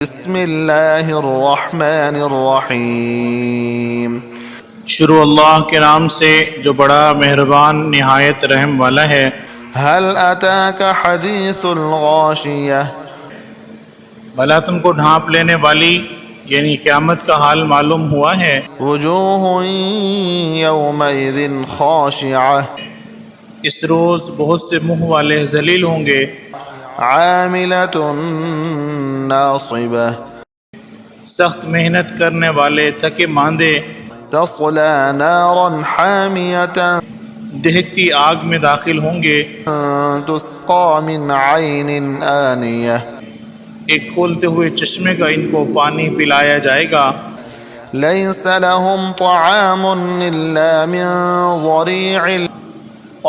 بسم اللہ الرحمن الرحیم۔ شروع اللہ کے نام سے جو بڑا مہربان نہایت رحم والا ہے۔ هل اتاک حدیث الغاشیہ؟ بھلا تم کو ڈھانپ لینے والی یعنی قیامت کا حال معلوم ہوا ہے۔ وجوہ یومئذ خاشعہ، اس روز بہت سے منہ والے ذلیل ہوں گے۔ عاملۃ ناصبہ، سخت محنت کرنے والے تھکے ماندے، تصلی نارا حامیۃ، دہکتی آگ میں داخل ہوں گے۔ تسقی من عین آنیہ، ایک کھولتے ہوئے چشمے کا ان کو پانی پلایا جائے گا۔ لیس لهم طعام الا من ضریع،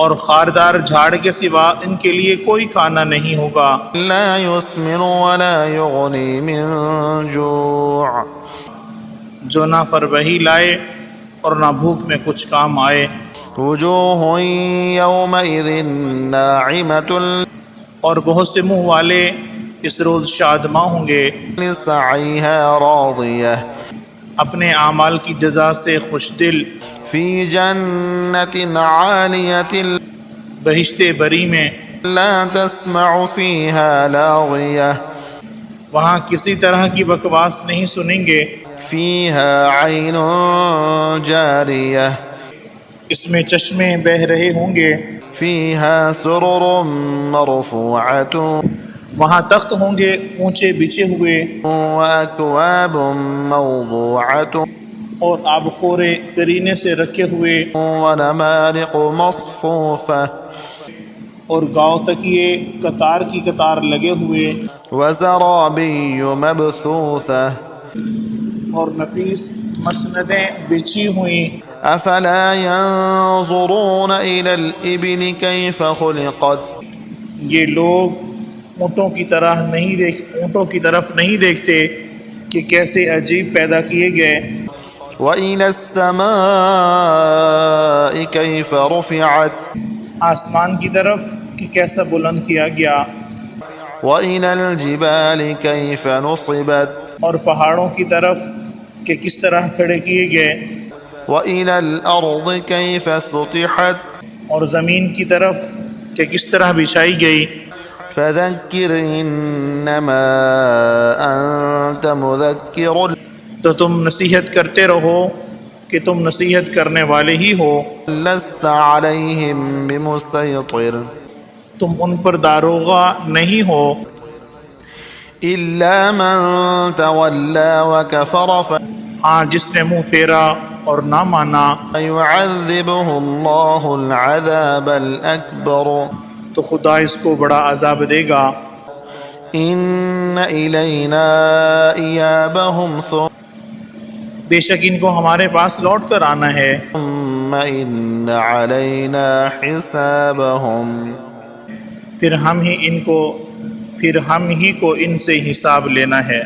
اور خاردار جھاڑ کے سوا ان کے لیے کوئی کھانا نہیں ہوگا۔ لا يسمن ولا يغني من جوع، جو نہ فربہی لائے اور نہ بھوک میں کچھ کام آئے۔ وجوہ یومئذ ناعمۃ، اور بہت سے منہ والے اس روز شادماں ہوں گے، لسعیها راضیہ، اپنے اعمال کی جزا سے خوش دل۔ فی جنت عالیۃ، بہشت بری میں، لا تسمع فیها لاغیہ، وہاں کسی طرح کی بکواس نہیں سنیں گے۔ فیها عین جاریہ، اس میں چشمے بہہ رہے ہوں گے۔ فیها سرر مرفوعۃ، وہاں تخت ہوں گے اونچے بچھے ہوئے، وأكواب موضوعۃ، اور آبخورے کرینے سے رکھے ہوئے، ونمارق مصفوفہ، اور گاؤ تکیے قطار کی قطار لگے ہوئے، وزرابی مبثوثہ، اور نفیس مسندیں بچھی ہوئیں۔ افلا ينظرون الى الابل كيف خلقت، یہ لوگ اونٹوں کی طرف نہیں دیکھتے کہ کیسے عجیب پیدا کیے گئے۔ وإلى السماء كيف رفعت، آسمان کی طرف کہ کیسا بلند کیا گیا، وإلى الجبال كيف نصبت، اور پہاڑوں کی طرف کہ کس طرح کھڑے کیے گئے، وإلى الأرض كيف سطحت، اور زمین کی طرف کہ کس طرح بچھائی گئی۔ فذكر انما انت مذكر، تو تم نصیحت کرتے رہو کہ تم نصیحت کرنے والے ہی ہو، لست عليهم بمسيطر، تم ان پر داروغہ نہیں ہو، إلا من تولى وكفر ہاں جس نے منہ پھیرا اور نہ مانا، فيعذبه الله العذاب الأكبر، تو خدا اس کو بڑا عذاب دے گا۔ إن إلينا إيابهم بے شک ان کو ہمارے پاس لوٹ کر آنا ہے، ثم إن علينا حسابهم، پھر ہم ہی کو ان سے حساب لینا ہے۔